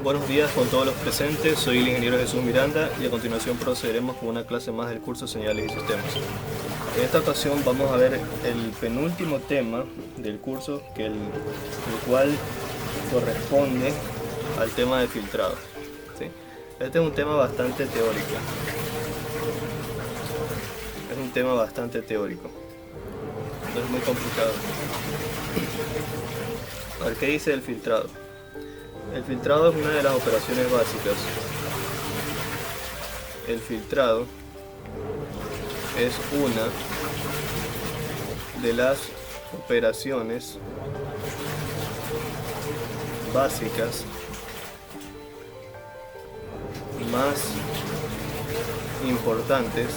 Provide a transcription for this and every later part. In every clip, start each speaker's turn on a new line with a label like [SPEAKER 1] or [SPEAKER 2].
[SPEAKER 1] Buenos días con todos los presentes, soy el ingeniero Jesús Miranda y a continuación procederemos con una clase más del curso Señales y Sistemas. En esta ocasión vamos a ver el penúltimo tema del curso, el cual corresponde al tema de filtrado. ¿Sí? Este es un tema bastante teórico. No es muy complicado. A ver, ¿qué dice el filtrado? El filtrado es una de las operaciones básicas. El filtrado es una de las operaciones básicas más importantes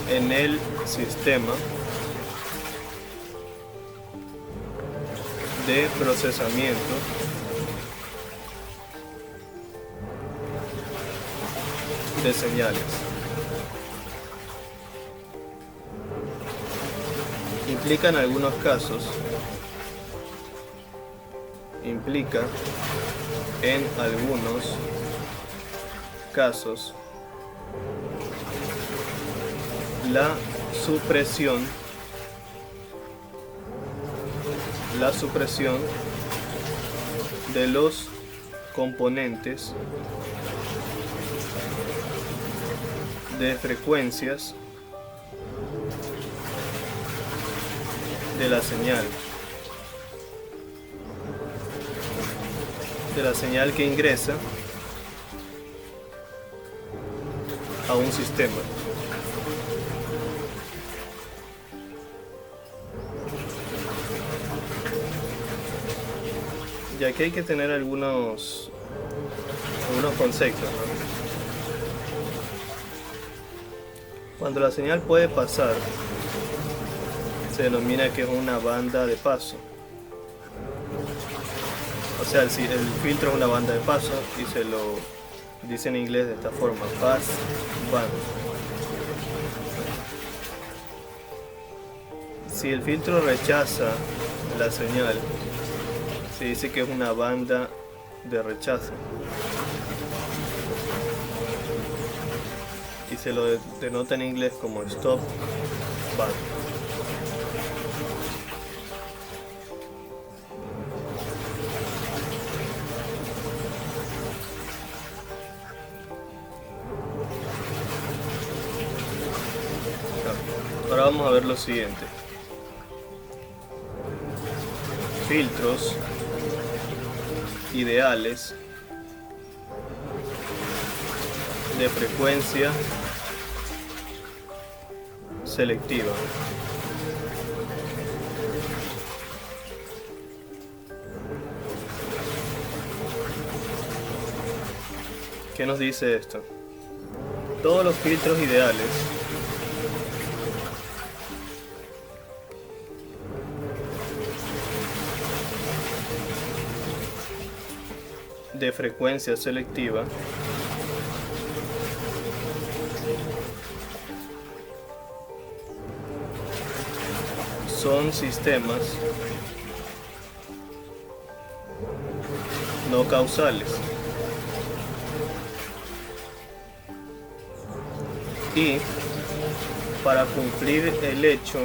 [SPEAKER 1] en el sistema de procesamiento de señales. Implica en algunos casos la supresión de los componentes de frecuencias de la señal que ingresa a un sistema. Y aquí hay que tener algunos conceptos, ¿no? Cuando la señal puede pasar, se denomina que es una banda de paso. O sea, el filtro es una banda de paso y se lo dice en inglés de esta forma: pass band. Si el filtro rechaza la señal, se dice que es una banda de rechazo y se lo denota en inglés como stop band. Ahora vamos a ver lo siguiente: filtros ideales de frecuencia selectiva. ¿Qué nos dice esto? Todos los filtros ideales de frecuencia selectiva son sistemas no causales y para cumplir el hecho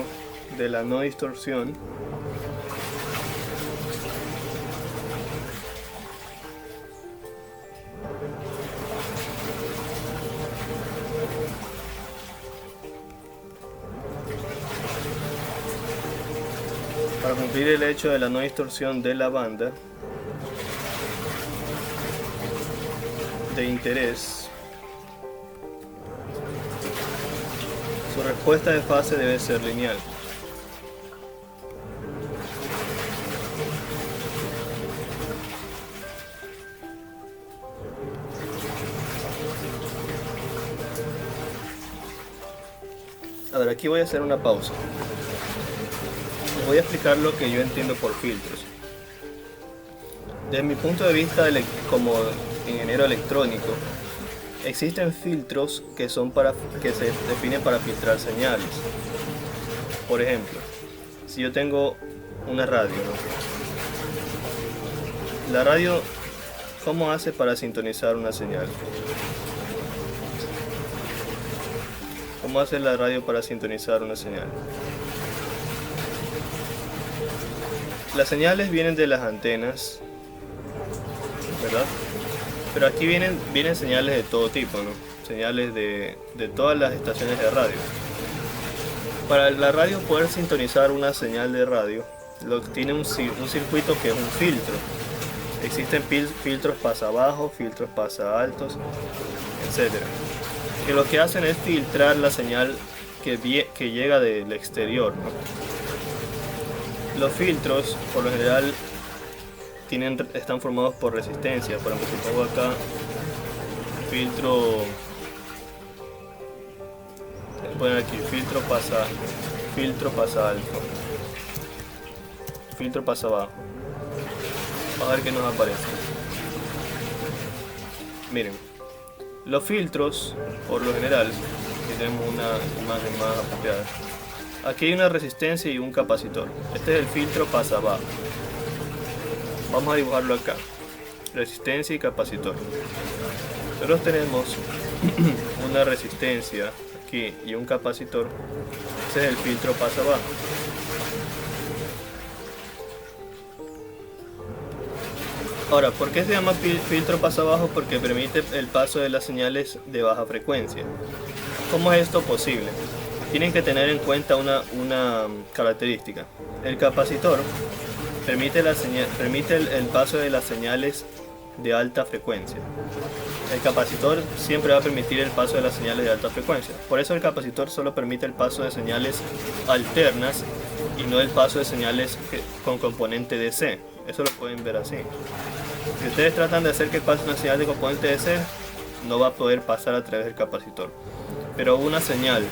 [SPEAKER 1] de la no distorsión de la banda de interés, su respuesta de fase debe ser lineal. A ver, aquí voy a hacer una pausa. Voy a explicar lo que yo entiendo por filtros. Desde mi punto de vista como ingeniero electrónico, existen filtros que se definen para filtrar señales. Por ejemplo, si yo tengo una radio, ¿no? La radio, ¿cómo hace para sintonizar una señal? ¿Cómo hace la radio para sintonizar una señal? Las señales vienen de las antenas, ¿verdad? Pero aquí vienen señales de todo tipo, ¿no? Señales de todas las estaciones de radio. Para la radio poder sintonizar una señal de radio, tiene un circuito que es un filtro. Existen filtros pasa bajo, filtros pasa altos, etc. Que lo que hacen es filtrar la señal que llega del exterior, ¿no? Los filtros, por lo general, están formados por resistencia. Por ejemplo, si pongo acá filtro, voy a poner aquí filtro pasa alto, filtro pasa bajo. Vamos a ver qué nos aparece. Miren, los filtros, por lo general, tenemos una imagen más apropiada. Aquí hay una resistencia y un capacitor. Este es el filtro pasa bajo. Vamos a dibujarlo acá. Resistencia y capacitor. Nosotros tenemos una resistencia aquí y un capacitor. Ese es el filtro pasa bajo. Ahora, ¿por qué se llama filtro pasa bajo? Porque permite el paso de las señales de baja frecuencia. ¿Cómo es esto posible? Tienen que tener en cuenta una característica. El capacitor permite el paso de las señales de alta frecuencia. El capacitor siempre va a permitir el paso de las señales de alta frecuencia. Por eso el capacitor solo permite el paso de señales alternas y no el paso de señales con componente DC. Eso lo pueden ver así. Si ustedes tratan de hacer que pase una señal de componente DC, no va a poder pasar a través del capacitor. Pero una señal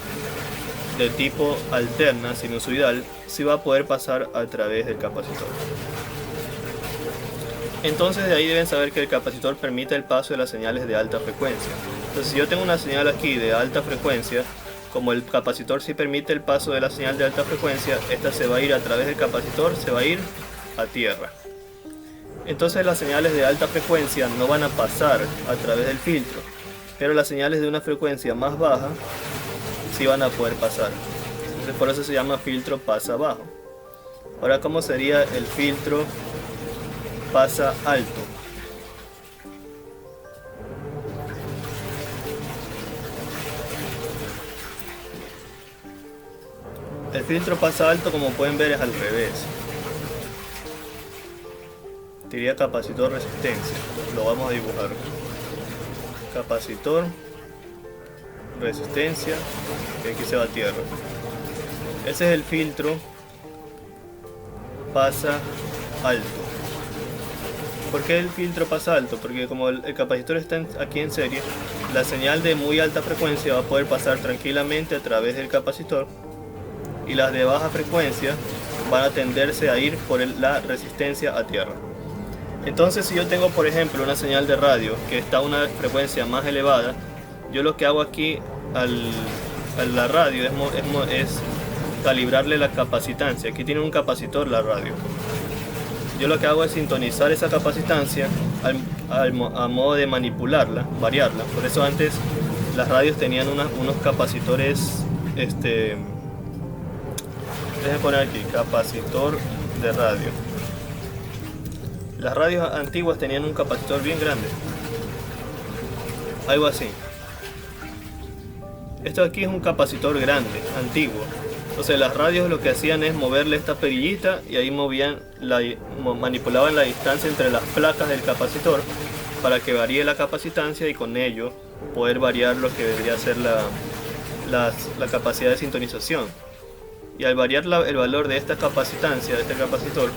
[SPEAKER 1] de tipo alterna, sinusoidal, sí va a poder pasar a través del capacitor. Entonces de ahí deben saber que el capacitor permite el paso de las señales de alta frecuencia. Entonces si yo tengo una señal aquí de alta frecuencia, como el capacitor sí permite el paso de la señal de alta frecuencia, esta se va a ir a través del capacitor, se va a ir a tierra. Entonces las señales de alta frecuencia no van a pasar a través del filtro, pero las señales de una frecuencia más baja sí van a poder pasar. Entonces por eso se llama filtro pasa bajo. Ahora, ¿cómo sería el filtro pasa alto? El filtro pasa alto, como pueden ver, es al revés. Diría capacitor resistencia. Lo vamos a dibujar. Capacitor resistencia, que aquí se va a tierra. Ese es el filtro pasa alto. ¿Por qué el filtro pasa alto? Porque como el capacitor está aquí en serie, la señal de muy alta frecuencia va a poder pasar tranquilamente a través del capacitor, y las de baja frecuencia van a tenderse a ir por la resistencia a tierra. Entonces, si yo tengo, por ejemplo, una señal de radio que está a una frecuencia más elevada, yo lo que hago aquí a la radio es calibrarle la capacitancia. Aquí tiene un capacitor la radio. Yo lo que hago es sintonizar esa capacitancia a modo de manipularla, variarla. Por eso antes las radios tenían unos capacitores, déjenme poner aquí, capacitor de radio. Las radios antiguas tenían un capacitor bien grande, algo así. Esto aquí es un capacitor grande, antiguo. Entonces las radios lo que hacían es moverle esta perillita y ahí manipulaban la distancia entre las placas del capacitor para que varíe la capacitancia, y con ello poder variar lo que debería ser la capacidad de sintonización. Y al variar el valor de esta capacitancia, de este capacitor,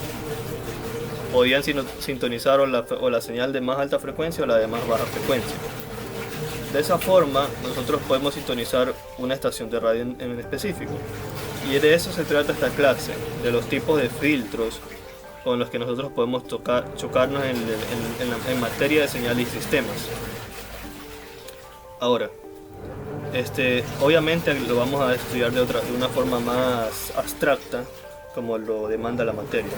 [SPEAKER 1] podían sintonizar o la señal de más alta frecuencia o la de más baja frecuencia. De esa forma nosotros podemos sintonizar una estación de radio en específico. Y de eso se trata esta clase, de los tipos de filtros con los que nosotros podemos chocarnos en materia de señales y sistemas. Ahora, obviamente lo vamos a estudiar de una forma más abstracta, como lo demanda la materia.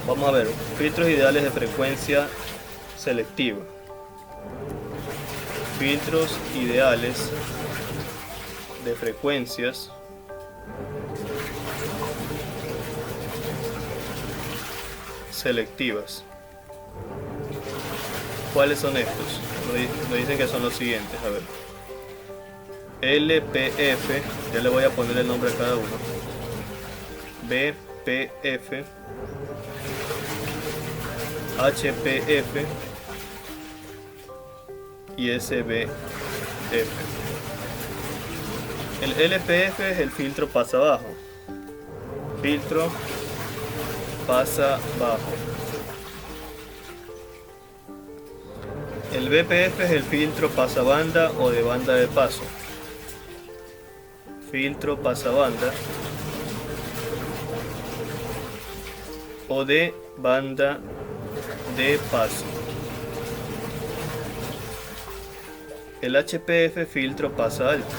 [SPEAKER 1] Vamos a ver, filtros ideales de frecuencia selectiva. Filtros ideales de frecuencias selectivas. ¿Cuáles son estos? Nos dicen que son los siguientes, a ver. LPF, ya le voy a poner el nombre a cada uno. BPF, HPF y SBF. El LPF es el filtro pasa bajo. Filtro pasa bajo. El BPF es el filtro pasabanda o de banda de paso. Filtro pasabanda o de banda de paso. El HPF filtro pasa alto.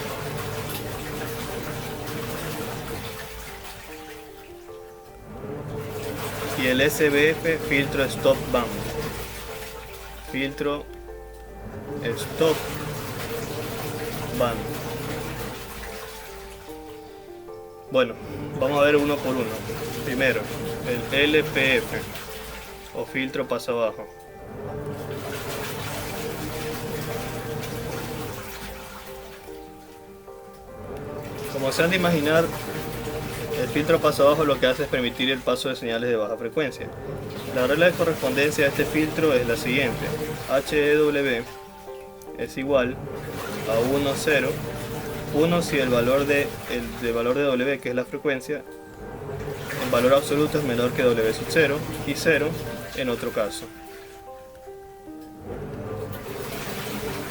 [SPEAKER 1] Y el SBF filtro stop band. Filtro stop band. Bueno, vamos a ver uno por uno. Primero, el LPF o filtro pasa abajo. Como se han de imaginar, el filtro pasa abajo lo que hace es permitir el paso de señales de baja frecuencia. La regla de correspondencia de este filtro es la siguiente: HEW es igual a 1, 0. 1 si el valor de W, que es la frecuencia, en valor absoluto es menor que W sub 0, y 0 en otro caso.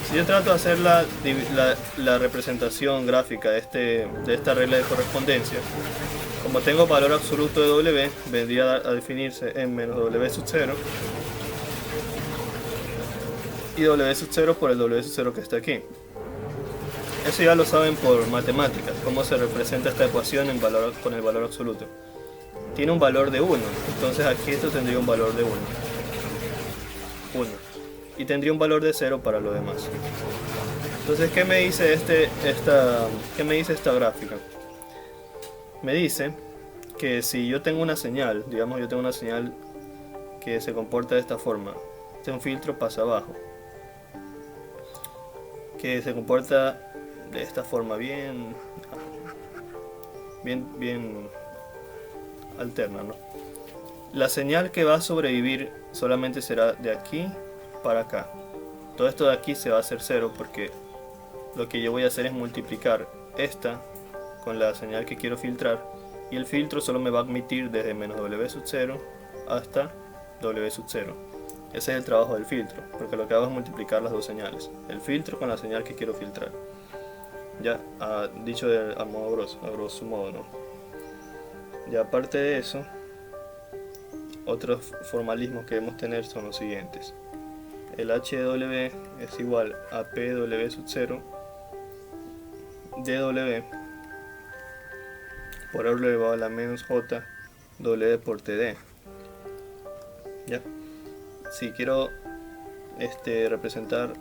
[SPEAKER 1] Si yo trato de hacer la representación gráfica de esta regla de correspondencia, como tengo valor absoluto de W, vendría a definirse en menos W sub 0 y W sub 0 por el W sub 0 que está aquí. Eso ya lo saben por matemáticas, cómo se representa esta ecuación con el valor absoluto. Tiene un valor de 1, entonces aquí esto tendría un valor de 1. Y tendría un valor de 0 para lo demás. Entonces, ¿qué me dice esta gráfica? Me dice que si yo tengo una señal, digamos yo tengo una señal que se comporta de esta forma, este es un filtro pasa abajo, que se comporta de esta forma bien alterna, ¿no? La señal que va a sobrevivir solamente será de aquí para acá. Todo esto de aquí se va a hacer 0 porque lo que yo voy a hacer es multiplicar esta con la señal que quiero filtrar, y el filtro solo me va a admitir desde menos W sub 0 hasta W sub 0. Ese es el trabajo del filtro, porque lo que hago es multiplicar las dos señales, el filtro con la señal que quiero filtrar. Ya, dicho a grosso modo, ¿no? Ya aparte de eso, otros formalismos que debemos tener son los siguientes. El HW es igual a PW sub 0 dW por R elevado a la menos J W por TD. Ya. Si quiero representar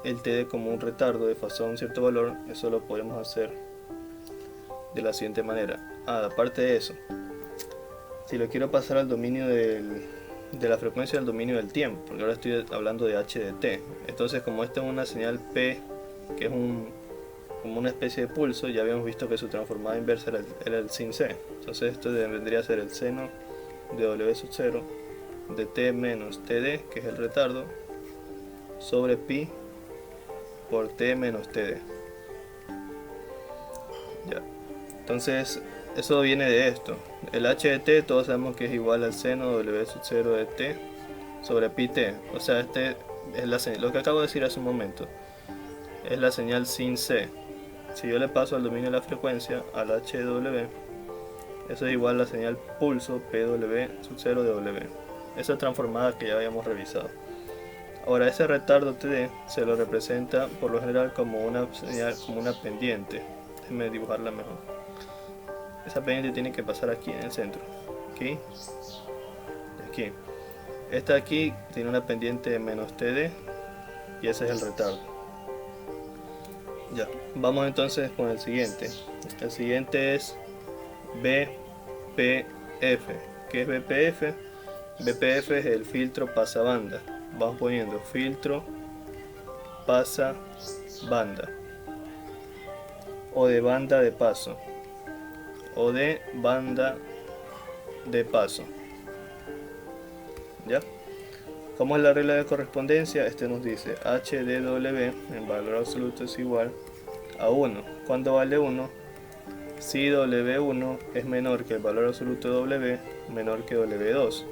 [SPEAKER 1] el TD como un retardo desfasado a un cierto valor, eso lo podemos hacer de la siguiente manera. Aparte de eso, si lo quiero pasar al dominio de la frecuencia, al dominio del tiempo, porque ahora estoy hablando de H de T, entonces como esta es una señal P, que es como una especie de pulso, ya habíamos visto que su transformada inversa era el sin C. Entonces esto vendría a ser el seno de W sub 0 de T menos TD, que es el retardo, sobre pi por T menos TD. Ya. Entonces eso viene de esto. El H de T todos sabemos que es igual al seno W sub 0 de T sobre pi T. O sea, es lo que acabo de decir hace un momento. Es la señal sin C. Si yo le paso al dominio de la frecuencia, al HW, eso es igual a la señal pulso PW sub 0 de W. Esa transformada que ya habíamos revisado. Ahora ese retardo TD se lo representa por lo general como una señal, como una pendiente. Déjenme dibujarla mejor. Esa pendiente tiene que pasar aquí en el centro. Aquí. aquí. Esta aquí tiene una pendiente de menos TD y ese es el retardo. Ya, vamos entonces con el siguiente. El siguiente es BPF. ¿Qué es BPF? BPF es el filtro pasabanda. Vamos poniendo filtro pasabanda o de banda de paso o de banda de paso. ¿Ya? ¿Cómo es la regla de correspondencia? Este nos dice H de W en valor absoluto es igual a 1. ¿Cuándo vale 1? Si W1 es menor que el valor absoluto de W menor que W2.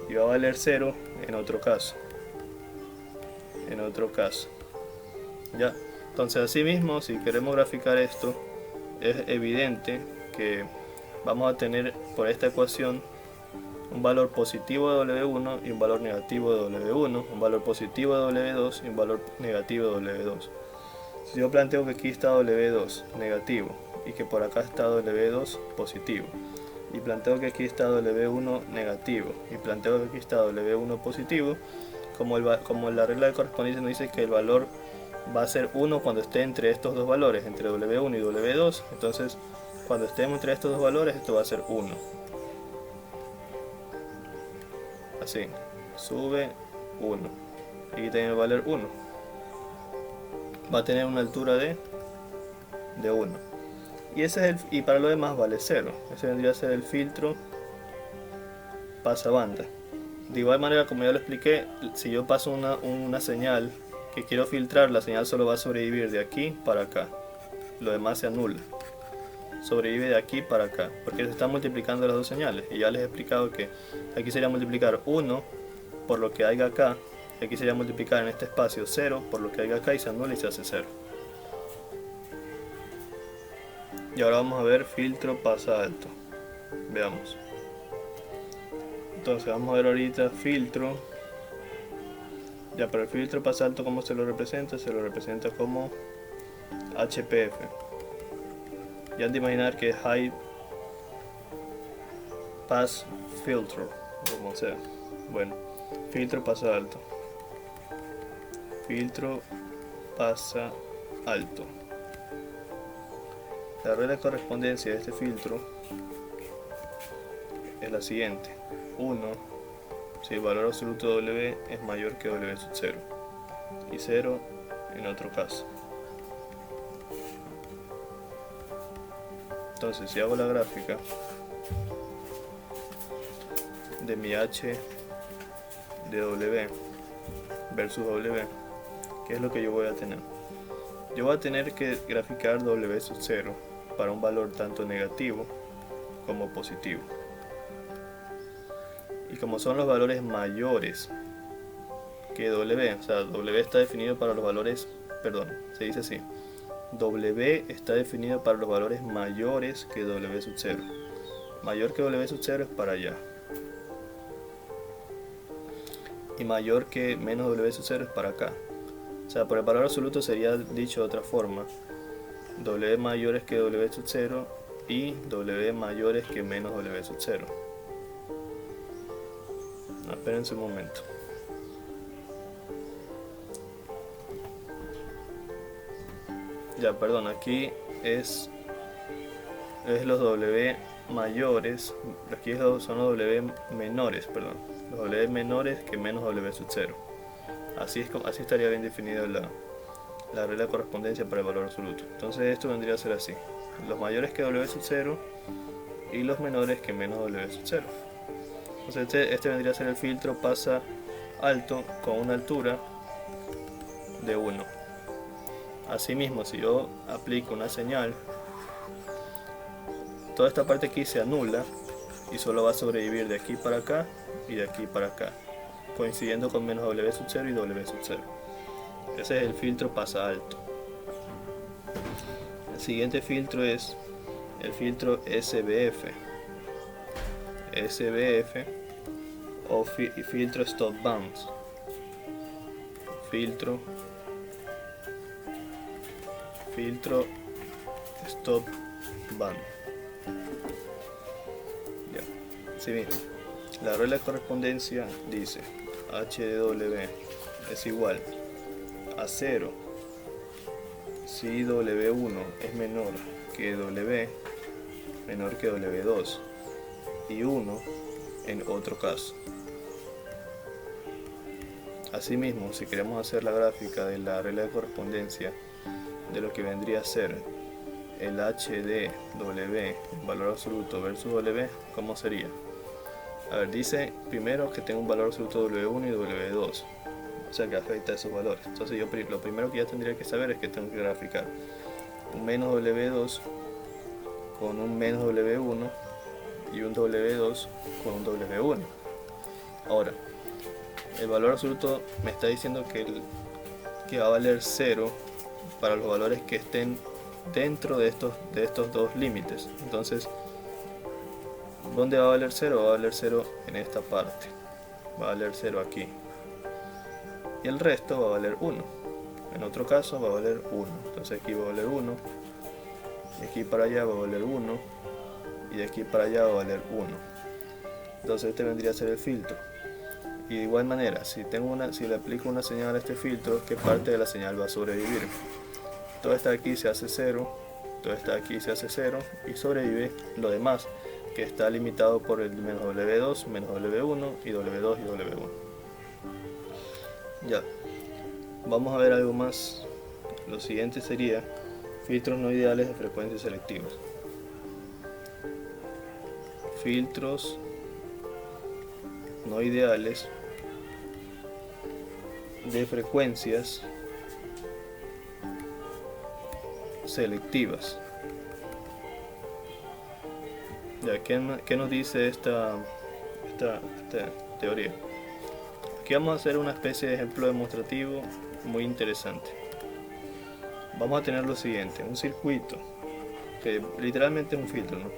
[SPEAKER 1] Y va a valer 0 en otro caso. ¿Ya? Entonces, asimismo, si queremos graficar esto, es evidente que vamos a tener por esta ecuación un valor positivo de W1 y un valor negativo de W1, un valor positivo de W2 y un valor negativo de W2. Si yo planteo que aquí está W2 negativo y que por acá está W2 positivo, y planteo que aquí está W1 negativo y planteo que aquí está W1 positivo, como la regla de correspondencia nos dice que el valor va a ser 1 cuando esté entre estos dos valores, entre W1 y W2, entonces cuando estemos entre estos dos valores esto va a ser 1. Así, sube 1. Aquí tiene el valor 1. Va a tener una altura de 1. Y ese es y para lo demás vale 0. Ese vendría a ser el filtro pasabanda. De igual manera, como ya lo expliqué, si yo paso una señal que quiero filtrar, la señal solo va a sobrevivir de aquí para acá. Lo demás se anula. Sobrevive de aquí para acá, porque se están multiplicando las dos señales. Y ya les he explicado que aquí sería multiplicar 1 por lo que haya acá. Y aquí sería multiplicar en este espacio 0 por lo que haya acá y se anula y se hace 0. Y ahora vamos a ver filtro pasa alto. Veamos. Entonces vamos a ver ahorita filtro. Ya, pero el filtro pasa alto, ¿cómo se lo representa? Se lo representa como HPF. Ya han de imaginar que es High Pass Filter, como sea. Bueno, filtro pasa alto. Filtro pasa alto. La regla de correspondencia de este filtro es la siguiente: 1 si el valor absoluto de W es mayor que W sub 0 y 0 en otro caso. Entonces, si hago la gráfica de mi H de W versus W, ¿qué es lo que yo voy a tener? Yo voy a tener que graficar W sub 0 para un valor tanto negativo como positivo. Y como son los valores mayores que W, o sea, W está definido para los valores, perdón, se dice así: W está definido para los valores mayores que W sub 0. Mayor que W sub 0 es para allá. Y mayor que menos W sub 0 es para acá. O sea, por el valor absoluto sería dicho de otra forma: W mayores que W sub 0 y W mayores que menos W sub 0. No, espérense un momento. Ya, perdón, aquí es los W mayores, aquí son los W menores, perdón, los W menores que menos W sub 0. Así estaría bien definida la regla de correspondencia para el valor absoluto. Entonces esto vendría a ser así: los mayores que W sub 0 y los menores que menos W sub 0. Entonces este vendría a ser el filtro pasa alto con una altura de 1. Asimismo, si yo aplico una señal, toda esta parte aquí se anula y solo va a sobrevivir de aquí para acá y de aquí para acá, coincidiendo con menos W sub 0 y W sub 0. Ese es el filtro pasa alto. El siguiente filtro es el filtro SBF. SBF o filtro stop bounds. Filtro stop band. Ya, sí, bien. La regla de correspondencia dice H de W es igual a 0 si W1 es menor que W, menor que W2, y 1 en otro caso. Asimismo, si queremos hacer la gráfica de la regla de correspondencia de lo que vendría a ser el H de W, valor absoluto versus W, ¿cómo sería? A ver, dice primero que tengo un valor absoluto W1 y W2, o sea que afecta a esos valores. Entonces yo lo primero que ya tendría que saber es que tengo que graficar un menos W2 con un menos W1 y un W2 con un W1. Ahora, el valor absoluto me está diciendo que va a valer 0 para los valores que estén dentro de estos dos límites. Entonces, ¿dónde va a valer 0? Va a valer 0 en esta parte, va a valer 0 aquí, y el resto va a valer 1. En otro caso va a valer 1, entonces aquí va a valer 1, y aquí para allá va a valer 1, y de aquí para allá va a valer 1. Entonces este vendría a ser el filtro. Y de igual manera, si le aplico una señal a este filtro, ¿qué parte de la señal va a sobrevivir? Todo está aquí se hace 0, todo está aquí se hace 0, y sobrevive lo demás, que está limitado por el menos W2, menos W1 y W2 y W1. Ya, vamos a ver algo más. Lo siguiente sería filtros no ideales de frecuencias selectivas. Filtros no ideales de frecuencias selectivas. Ya, ¿qué nos dice esta teoría? Aquí vamos a hacer una especie de ejemplo demostrativo muy interesante. Vamos a tener lo siguiente: un circuito que literalmente es un filtro, ¿no?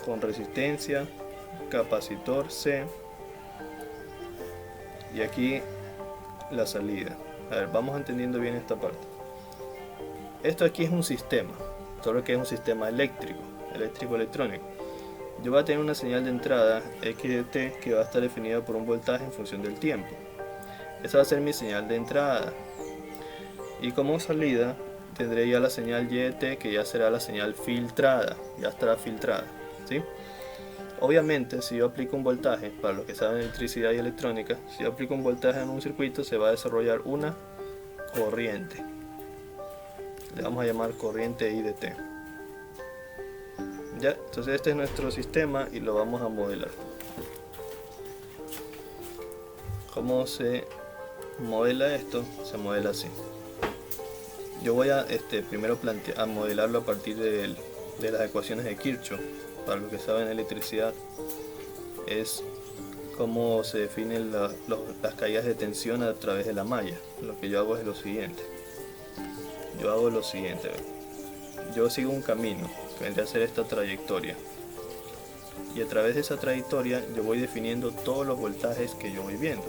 [SPEAKER 1] Con resistencia, capacitor C, y aquí la salida. A ver, vamos entendiendo bien esta parte. Esto aquí es un sistema, todo lo que es un sistema eléctrico-electrónico. Yo voy a tener una señal de entrada X de T que va a estar definida por un voltaje en función del tiempo. Esa va a ser mi señal de entrada. Y como salida tendré ya la señal Y de T, que ya será la señal filtrada, ya estará filtrada, ¿sí? Obviamente, si yo aplico un voltaje, para los que saben electricidad y electrónica, si yo aplico un voltaje en un circuito, se va a desarrollar una corriente. Le vamos a llamar corriente I de T. Ya, entonces este es nuestro sistema y lo vamos a modelar. ¿Cómo se modela esto? Se modela así. Yo voy a primero a modelarlo a partir de las ecuaciones de Kirchhoff. Para los que saben electricidad, es cómo se definen las caídas de tensión a través de la malla. Lo que yo hago es lo siguiente. Yo sigo un camino que vendría a ser esta trayectoria, y a través de esa trayectoria yo voy definiendo todos los voltajes que yo voy viendo.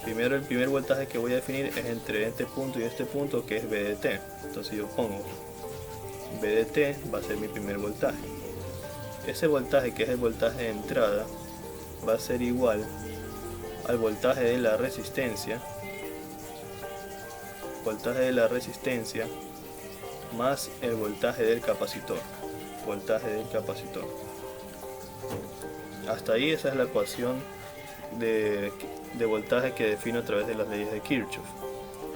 [SPEAKER 1] Primero, el primer voltaje que voy a definir es entre este punto y este punto, que es V de T. Entonces yo pongo V de T, va a ser mi primer voltaje. Ese voltaje, que es el voltaje de entrada, va a ser igual al voltaje de la resistencia, más el voltaje del capacitor, Hasta ahí esa es la ecuación de voltaje que defino a través de las leyes de Kirchhoff.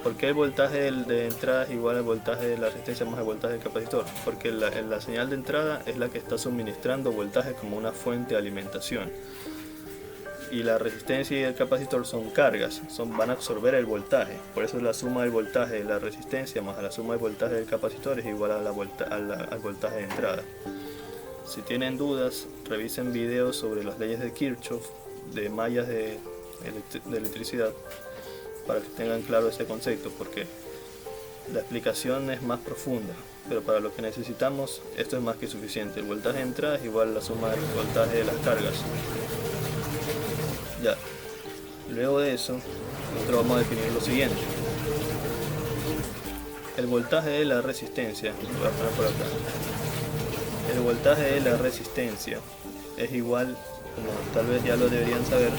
[SPEAKER 1] ¿Por qué el voltaje de entrada es igual al voltaje de la resistencia más el voltaje del capacitor? Porque la señal de entrada es la que está suministrando voltaje como una fuente de alimentación, y la resistencia y el capacitor son cargas, van a absorber el voltaje. Por eso la suma del voltaje de la resistencia más la suma del voltaje del capacitor es igual al voltaje de entrada. Si tienen dudas, revisen videos sobre las leyes de Kirchhoff de mallas de electricidad, para que tengan claro ese concepto, porque la explicación es más profunda, pero para lo que necesitamos esto es más que suficiente. El voltaje de entrada es igual a la suma del voltaje de las cargas. Ya, luego de eso nosotros vamos a definir lo siguiente: el voltaje de la resistencia. Voy a poner por acá. El voltaje de la resistencia es igual, como tal vez ya lo deberían saber,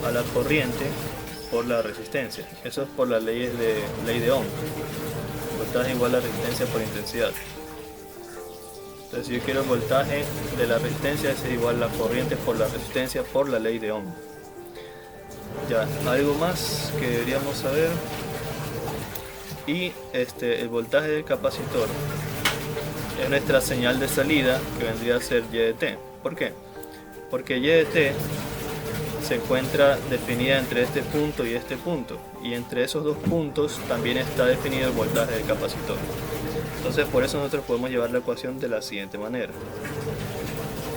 [SPEAKER 1] a la corriente por la resistencia. Eso es por la ley de Ohm. El voltaje igual a la resistencia por intensidad. Entonces, si yo quiero el voltaje de la resistencia, es igual a la corriente por la resistencia por la ley de Ohm. Ya, algo más que deberíamos saber. Y el voltaje del capacitor es nuestra señal de salida, que vendría a ser Y de T. ¿Por qué? Porque Y de T se encuentra definida entre este punto y este punto, y entre esos dos puntos también está definido el voltaje del capacitor. Entonces, por eso nosotros podemos llevar la ecuación de la siguiente manera.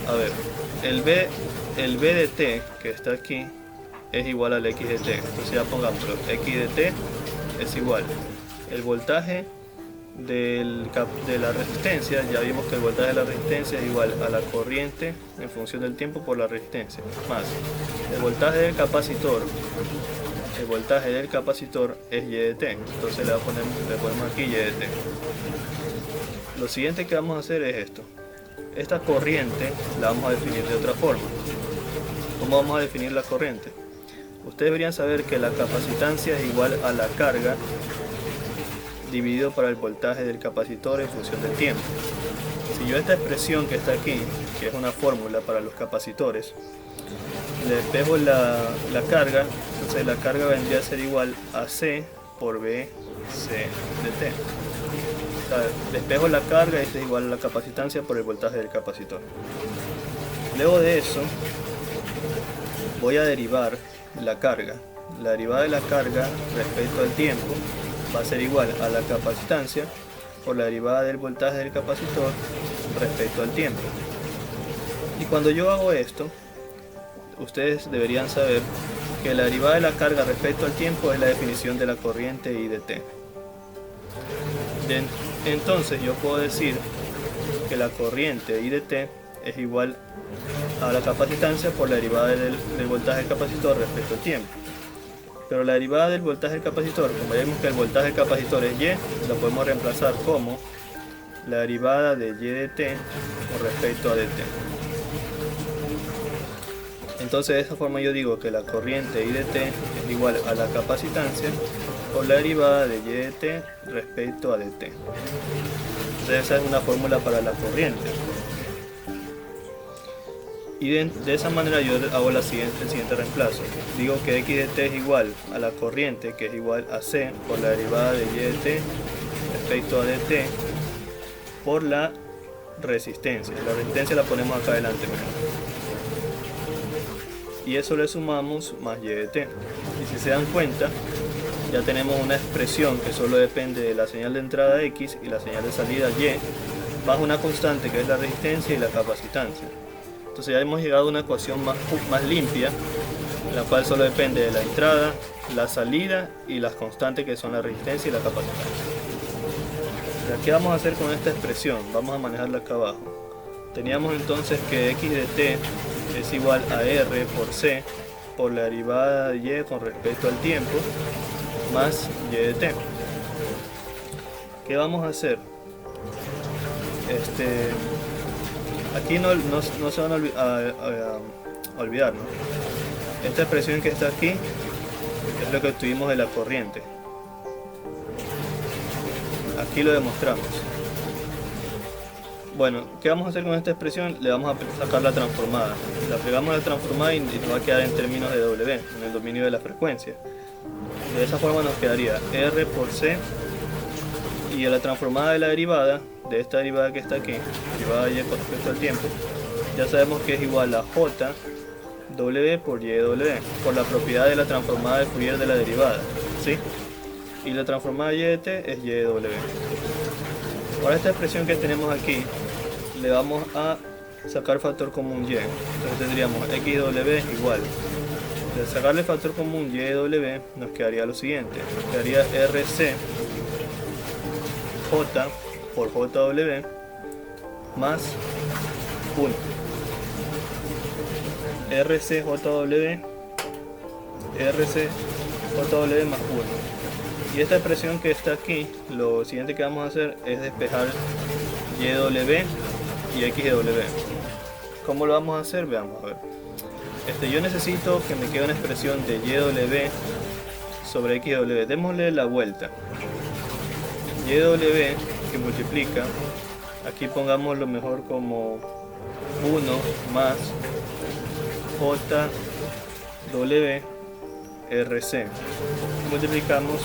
[SPEAKER 1] A ver, el B de T que está aquí es igual al X de T. Entonces ya pongámoslo, X de T es igual el voltaje de la resistencia. Ya vimos que el voltaje de la resistencia es igual a la corriente en función del tiempo por la resistencia, más el voltaje del capacitor. El voltaje del capacitor es Y de T. Entonces le ponemos aquí Y de T. Lo siguiente que vamos a hacer es esto. Esta corriente la vamos a definir de otra forma. ¿Cómo vamos a definir la corriente? Ustedes deberían saber que la capacitancia es igual a la carga dividido por el voltaje del capacitor en función del tiempo. Si yo esta expresión que está aquí, que es una fórmula para los capacitores, le despejo la carga, entonces la carga vendría a ser igual a C por B C de T. O sea, despejo la carga y esto es igual a la capacitancia por el voltaje del capacitor. Luego de eso voy a derivar la carga. La derivada de la carga respecto al tiempo va a ser igual a la capacitancia por la derivada del voltaje del capacitor respecto al tiempo. Y cuando yo hago esto, ustedes deberían saber que la derivada de la carga respecto al tiempo es la definición de la corriente I de T. Entonces yo puedo decir que la corriente I de T es igual a la capacitancia por la derivada del voltaje del capacitor respecto al tiempo. Pero la derivada del voltaje del capacitor, como ya vimos que el voltaje del capacitor es Y, lo podemos reemplazar como la derivada de Y de T con respecto a dt. Entonces de esta forma yo digo que la corriente I de T es igual a la capacitancia por la derivada de Y de T respecto a dt. Entonces esa es una fórmula para la corriente. Y de esa manera yo hago el siguiente reemplazo. Digo que X de T es igual a la corriente, que es igual a C por la derivada de Y de T respecto a dt por la resistencia. La resistencia la ponemos acá adelante mejor. Y eso le sumamos más Y de T. Y si se dan cuenta, ya tenemos una expresión que solo depende de la señal de entrada X y la señal de salida Y, más una constante que es la resistencia y la capacitancia. Entonces ya hemos llegado a una ecuación más limpia, en la cual solo depende de la entrada, la salida y las constantes que son la resistencia y la capacitancia. ¿Qué vamos a hacer con esta expresión? Vamos a manejarla acá abajo. Teníamos entonces que X de T es igual a R por C por la derivada de Y con respecto al tiempo más Y de T. ¿Qué vamos a hacer? Aquí no se van a olvidar, ¿no? Esta expresión que está aquí es lo que obtuvimos de la corriente. Aquí lo demostramos. Bueno, ¿qué vamos a hacer con esta expresión? Le vamos a sacar la transformada. La pegamos a la transformada y nos va a quedar en términos de W, en el dominio de la frecuencia. De esa forma nos quedaría R por C, y a la transformada de la derivada, de esta derivada que está aquí, derivada de Y con respecto al tiempo, ya sabemos que es igual a J W por Y W, por la propiedad de la transformada de Fourier de la derivada, ¿sí? Y la transformada de Y de T es Y W. Para esta expresión que tenemos aquí, le vamos a sacar factor común Y. Entonces tendríamos XW igual. De sacarle factor común YW nos quedaría lo siguiente. Nos quedaría RC J por JW más 1. RC JW más 1. Y esta expresión que está aquí, lo siguiente que vamos a hacer es despejar YW y XW. ¿Cómo lo vamos a hacer? Veamos, a ver. Yo necesito que me quede una expresión de YW sobre XW. Démosle la vuelta. YW que multiplica, aquí pongamos lo mejor como 1 más JW RC. Multiplicamos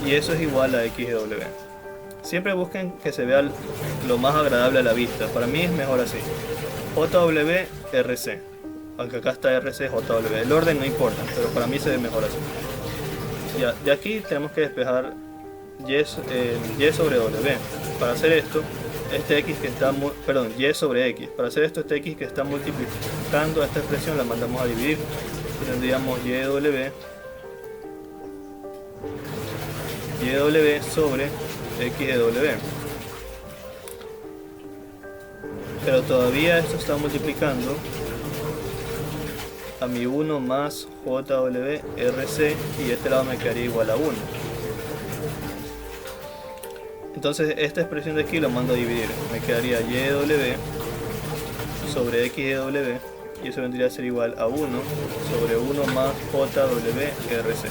[SPEAKER 1] y eso es igual a XW. Siempre busquen que se vea lo más agradable a la vista. Para mí es mejor así. JW RC. Aunque acá está RC, JW. El orden no importa, pero para mí se ve mejor así. Ya, de aquí tenemos que despejar Y sobre W. Para hacer esto, este X que está, Y sobre X. Para hacer esto, este X que está multiplicando esta expresión la mandamos a dividir. Y tendríamos YW sobre XW. Pero todavía esto está multiplicando a mi 1 más JW RC y este lado me quedaría igual a 1. Entonces esta expresión de aquí lo mando a dividir. Me quedaría YW sobre XW y eso vendría a ser igual a 1 sobre 1 más JW RC.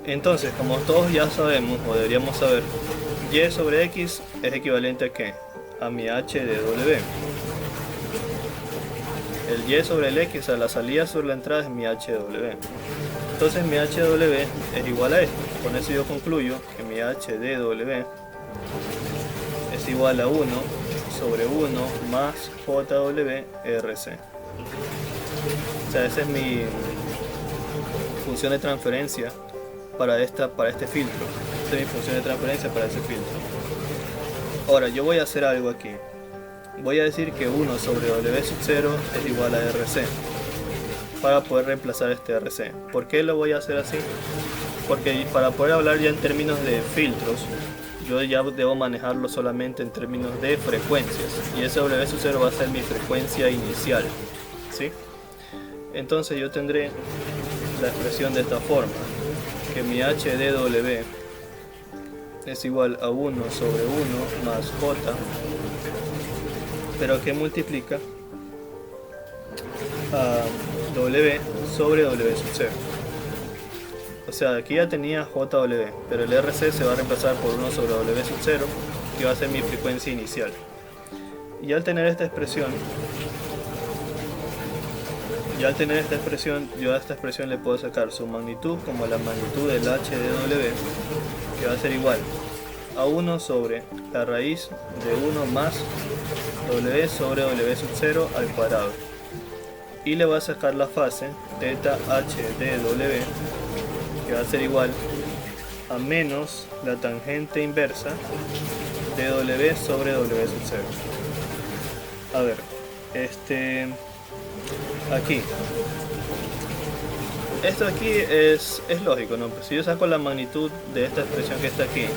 [SPEAKER 1] Entonces, como todos ya sabemos o deberíamos saber, Y sobre X es equivalente a ¿qué? A mi H de W. El Y sobre el X, a la salida sobre la entrada, es mi HW. Entonces mi HW es igual a esto. Con eso yo concluyo que mi HDW es igual a 1 sobre 1 más JWRC. O sea, esa es mi función de transferencia para este filtro. Esta es mi función de transferencia para ese filtro. Ahora yo voy a hacer algo aquí. Voy a decir que 1 sobre W sub 0 es igual a RC para poder reemplazar este RC. ¿Por qué lo voy a hacer así? Porque para poder hablar ya en términos de filtros, yo ya debo manejarlo solamente en términos de frecuencias, y ese W sub 0 va a ser mi frecuencia inicial, ¿sí? Entonces yo tendré la expresión de esta forma, que mi HDW es igual a 1 sobre 1 más J, pero que multiplica a W sobre W sub 0. O sea, aquí ya tenía JW, pero el RC se va a reemplazar por 1 sobre W sub 0, que va a ser mi frecuencia inicial. Y al tener esta expresión, yo a esta expresión le puedo sacar su magnitud como la magnitud del H de W, que va a ser igual a 1 sobre la raíz de 1 más W sobre W sub 0 al cuadrado. Y le voy a sacar la fase θ h de W, que va a ser igual a menos la tangente inversa de W sobre W sub 0. A ver, aquí. Esto aquí es lógico, ¿no? Pues si yo saco la magnitud de esta expresión que está aquí,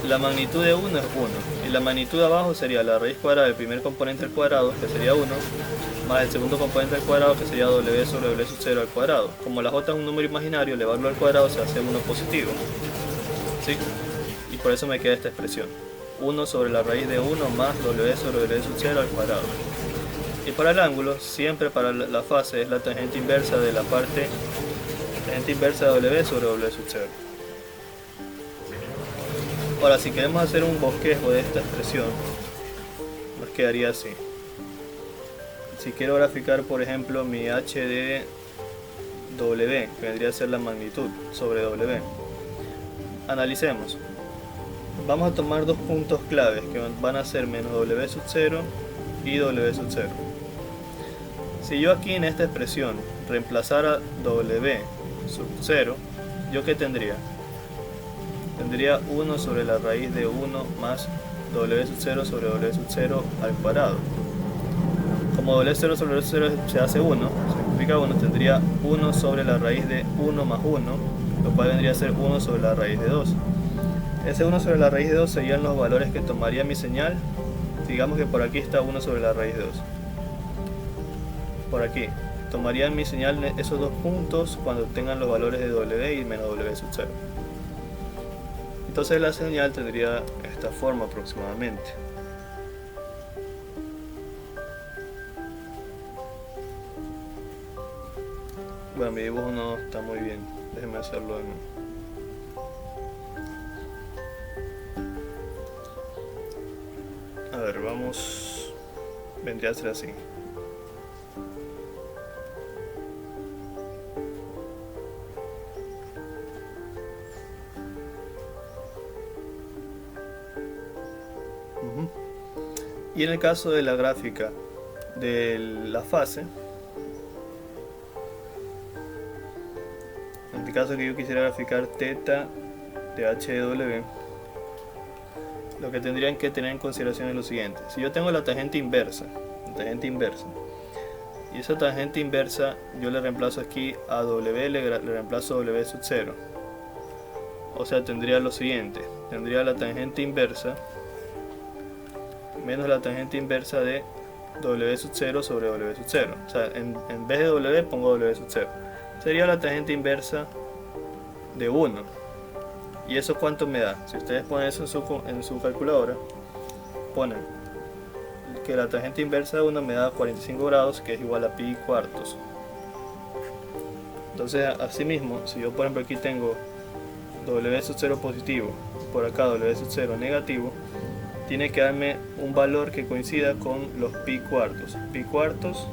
[SPEAKER 1] la magnitud de 1 es 1, y la magnitud de abajo sería la raíz cuadrada del primer componente al cuadrado, que sería 1, más el segundo componente al cuadrado, que sería W sobre W sub 0 al cuadrado. Como la J es un número imaginario, elevarlo al cuadrado se hace 1 positivo, ¿sí? Y por eso me queda esta expresión, 1 sobre la raíz de 1 más W sobre W sub 0 al cuadrado. Y para el ángulo, siempre para la fase es la tangente inversa de la parte, tangente inversa de W sobre W sub 0. Ahora, si queremos hacer un bosquejo de esta expresión, nos quedaría así. Si quiero graficar, por ejemplo, mi H de W, que vendría a ser la magnitud sobre W, analicemos. Vamos a tomar dos puntos claves que van a ser menos W sub 0 y W sub 0. Si yo aquí en esta expresión reemplazara W sub 0, ¿yo qué tendría? Tendría 1 sobre la raíz de 1 más W sub 0 sobre W sub 0 al cuadrado. Como W 0 sobre W 0 se hace 1, se simplifica 1, tendría 1 sobre la raíz de 1 más 1, lo cual vendría a ser 1 sobre la raíz de 2. Ese 1 sobre la raíz de 2 serían los valores que tomaría mi señal. Digamos que por aquí está 1 sobre la raíz de 2. Por aquí. Tomaría mi señal esos dos puntos cuando tengan los valores de W y menos W sub 0. Entonces la señal tendría esta forma aproximadamente. Bueno, mi dibujo no está muy bien. Déjenme hacerlo en... A ver, vamos... Vendría a ser así. Y en el caso de la gráfica de la fase, en el caso que yo quisiera graficar θ de HW, lo que tendrían que tener en consideración es lo siguiente. Si yo tengo la tangente inversa, y esa tangente inversa yo le reemplazo aquí a W, le reemplazo W sub 0. O sea, tendría lo siguiente, tendría la tangente inversa menos la tangente inversa de W sub 0 sobre W sub 0. O sea, en vez de W pongo W sub 0. Sería la tangente inversa de 1. ¿Y eso cuánto me da? Si ustedes ponen eso en su calculadora, ponen que la tangente inversa de 1 me da 45 grados, que es igual a pi cuartos. Entonces, así mismo, si yo por ejemplo aquí tengo W sub 0 positivo, por acá W sub 0 negativo, tiene que darme un valor que coincida con los pi cuartos. Pi cuartos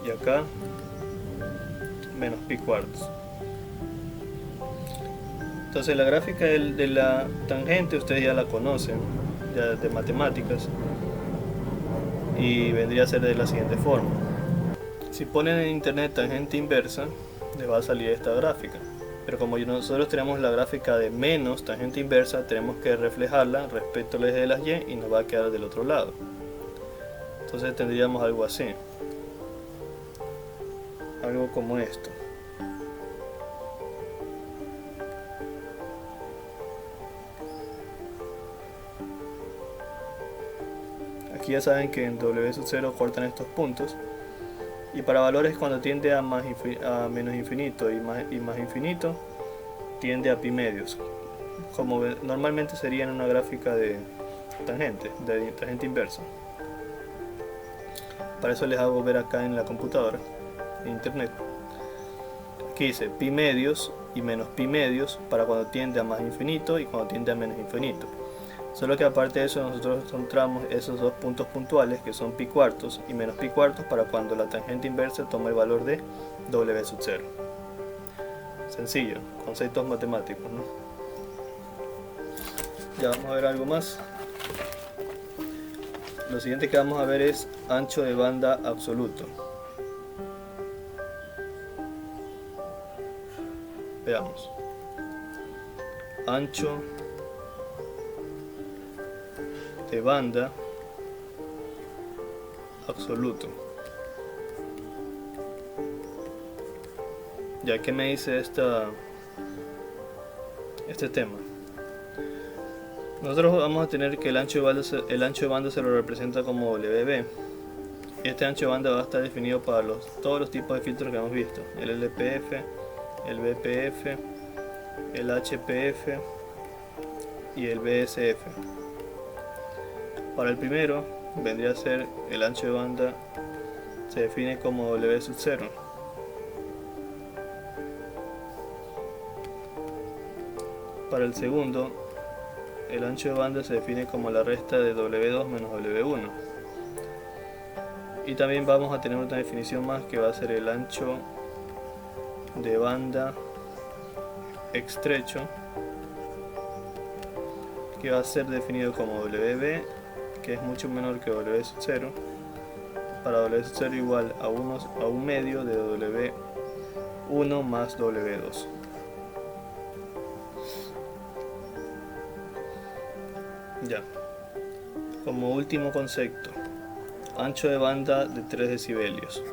[SPEAKER 1] y acá menos pi cuartos. Entonces la gráfica de la tangente ustedes ya la conocen, ya de matemáticas, y vendría a ser de la siguiente forma. Si ponen en internet tangente inversa, les va a salir esta gráfica. Pero como nosotros tenemos la gráfica de menos tangente inversa, tenemos que reflejarla respecto al eje de las y y nos va a quedar del otro lado. Entonces tendríamos algo así. Algo como esto. Aquí ya saben que en W sub 0 cortan estos puntos. Y para valores cuando tiende a menos infinito y más infinito, tiende a pi medios, como normalmente sería en una gráfica de tangente inversa. Para eso les hago ver acá en la computadora, en internet. Aquí dice pi medios y menos pi medios para cuando tiende a más infinito y cuando tiende a menos infinito. Solo que aparte de eso nosotros encontramos esos dos puntos puntuales que son pi cuartos y menos pi cuartos para cuando la tangente inversa toma el valor de W sub 0. Sencillo, conceptos matemáticos, ¿no? Ya vamos a ver algo más. Lo siguiente que vamos a ver es ancho de banda absoluto. Veamos. Ancho de banda absoluto. Ya que me dice este tema, nosotros vamos a tener que el ancho de banda se lo representa como WB. Este ancho de banda va a estar definido para todos los tipos de filtros que hemos visto: el LPF, el BPF, el HPF y el BSF. Para el primero vendría a ser el ancho de banda, se define como W sub 0. Para el segundo, el ancho de banda se define como la resta de W2 menos W1. Y también vamos a tener una definición más que va a ser el ancho de banda estrecho, que va a ser definido como WB, que es mucho menor que W sub 0. Para W sub 0 igual a 1 medio de W1 más W2. Ya. Como último concepto, ancho de banda de 3 decibelios.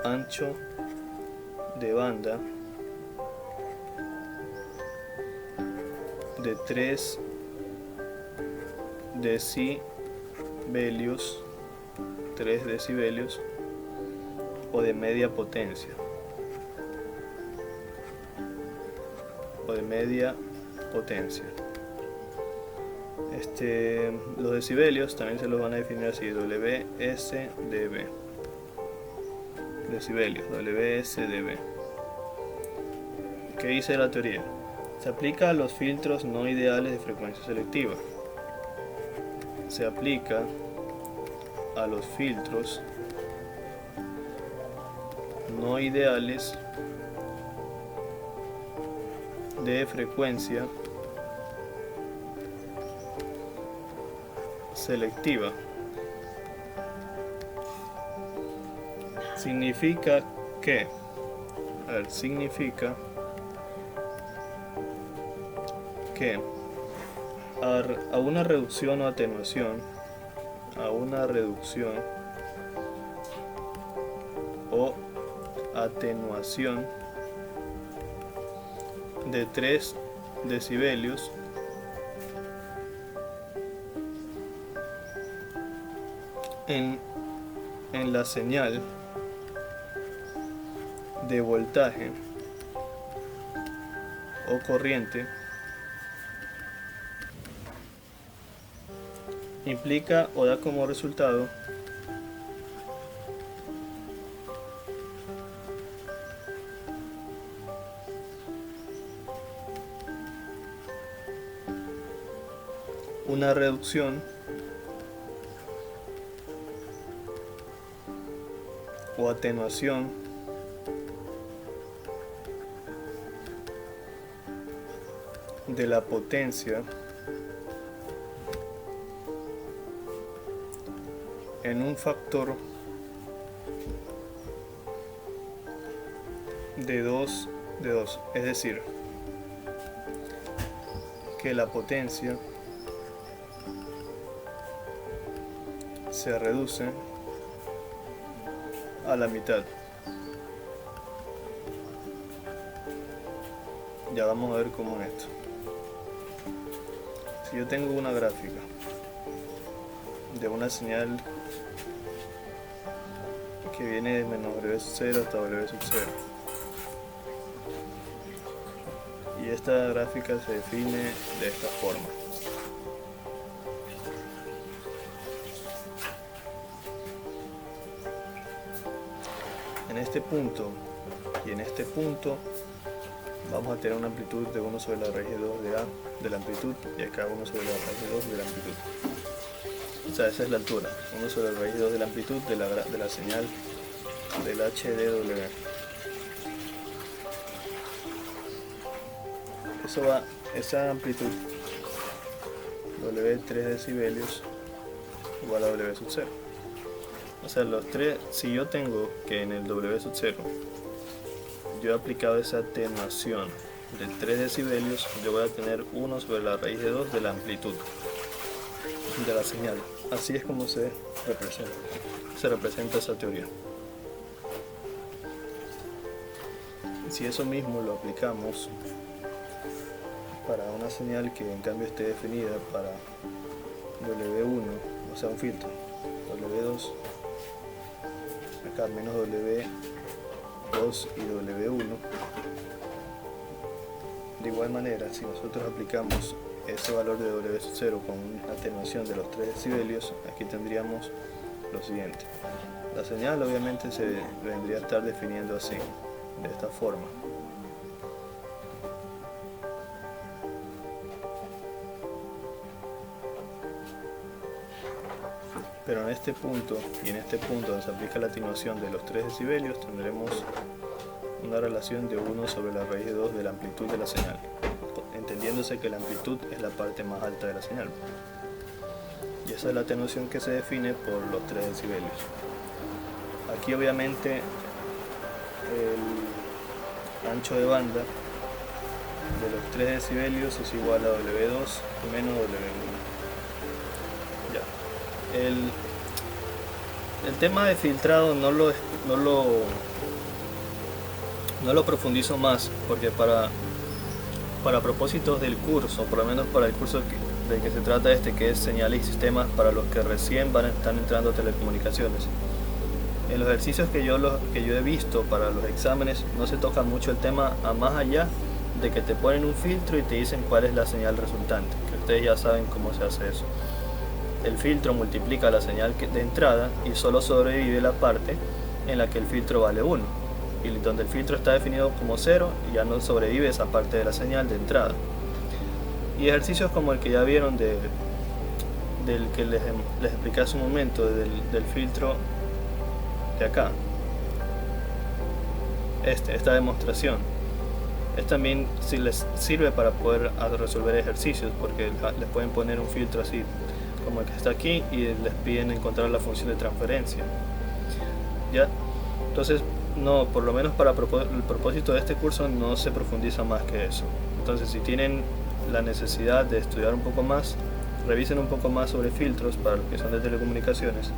[SPEAKER 1] Ancho de banda de 3 decibelios, o de media potencia, los decibelios también se los van a definir así: WSdB. decibelios, WSDB. ¿Qué dice la teoría? Se aplica a los filtros no ideales de frecuencia selectiva. Se aplica a los filtros no ideales de frecuencia selectiva. Significa que, significa que a una reducción o atenuación, de 3 decibelios en la señal de voltaje o corriente implica o da como resultado una reducción o atenuación de la potencia en un factor de 2, es decir, que la potencia se reduce a la mitad. Ya vamos a ver cómo es esto. Si yo tengo una gráfica de una señal que viene de menos W sub 0 hasta W sub 0, y esta gráfica se define de esta forma. En este punto y en este punto vamos a tener una amplitud de 1 sobre la raíz de 2 de A de la amplitud, y acá 1 sobre la raíz de 2 de la amplitud. O sea, esa es la altura, 1 sobre la raíz de 2 de la amplitud de la señal del HDW. Eso va, esa amplitud W 3 decibelios igual a W sub 0. O sea, los tres, si yo tengo que en el W sub 0 yo he aplicado esa atenuación de 3 decibelios, yo voy a tener 1 sobre la raíz de 2 de la amplitud de la señal. Así es como se representa esa teoría. Si eso mismo lo aplicamos para una señal que en cambio esté definida para W1, o sea un filtro, W2, acá menos W2 y W1, de igual manera, si nosotros aplicamos ese valor de W sub 0 con una atenuación de los 3 decibelios, aquí tendríamos lo siguiente. La señal obviamente se vendría a estar definiendo así, de esta forma. Pero en este punto y en este punto donde se aplica la atenuación de los 3 decibelios tendremos una relación de 1 sobre la raíz de 2 de la amplitud de la señal, entendiéndose que la amplitud es la parte más alta de la señal. Y esa es la atenuación que se define por los 3 decibelios. Aquí obviamente el ancho de banda de los 3 decibelios es igual a W2 menos W1. Ya. El tema de filtrado no lo profundizo más, porque para propósitos del curso, por lo menos para el curso del que se trata que es señales y sistemas para los que recién están entrando a telecomunicaciones, en los ejercicios que yo he visto para los exámenes no se toca mucho el tema a más allá de que te ponen un filtro y te dicen cuál es la señal resultante, que ustedes ya saben cómo se hace eso. El filtro multiplica la señal de entrada y solo sobrevive la parte en la que el filtro vale 1 y donde el filtro está definido como 0 y ya no sobrevive esa parte de la señal de entrada. Y ejercicios como el que ya vieron del que les expliqué hace un momento, del filtro de acá, esta demostración, también sí les sirve para poder resolver ejercicios, porque les pueden poner un filtro así como el que está aquí y les piden encontrar la función de transferencia. ¿Ya? Entonces, no, por lo menos para el propósito de este curso no se profundiza más que eso. Entonces, si tienen la necesidad de estudiar un poco más, revisen un poco más sobre filtros para los que son de telecomunicaciones,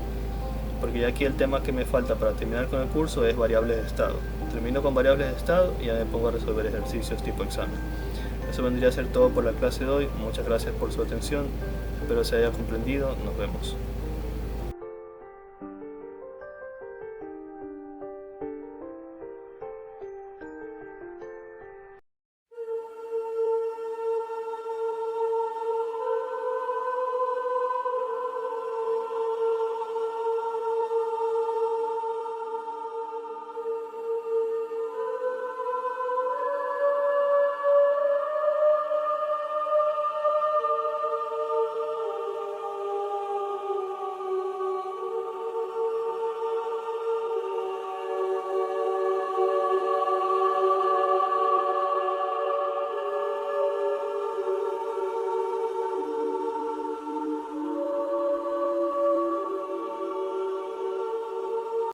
[SPEAKER 1] porque ya aquí el tema que me falta para terminar con el curso es variables de estado. Termino con variables de estado y ya me pongo a resolver ejercicios tipo examen. Eso vendría a ser todo por la clase de hoy. Muchas gracias por su atención, espero se haya comprendido, nos vemos.